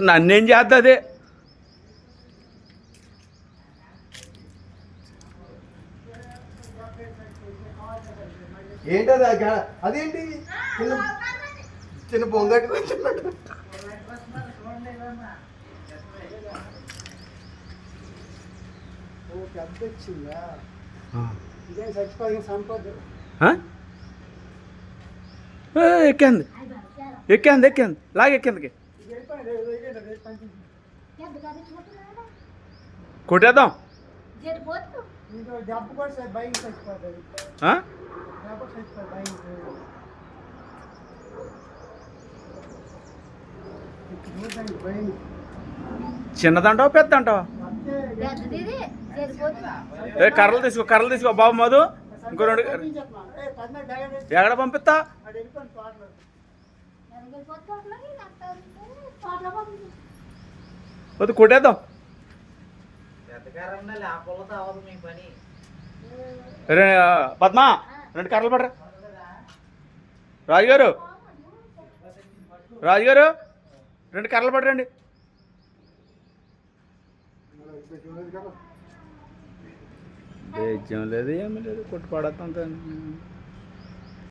నన్నేం చేస్తుంది? ఏంటది అదేంటి చిన్న చిన్న బొంగట్టు పెద్ద వచ్చిందా? ఇదే చచ్చిపోయి సంపద ఎక్కింది ఎక్కింది ఎక్కింది లాగ ఎక్కిందికి కొట్టేద్దాం. డబ్బు కూడా బయట చచ్చిపోతుంది. చిన్నదంటావా పెద్ద అంటావా? కర్రలు తీసుకో బాబు మధు. ఇంకో 2 ఎక్కడ పంపిస్తా? వద్దు కొట్టేద్దాం. పద్మా 2 కర్రలు పడరా. రాజుగారు 2 కర్రలు పడరండి. బేజ్యం లేదు ఏమీ లేదు, కొట్టు పడతాం.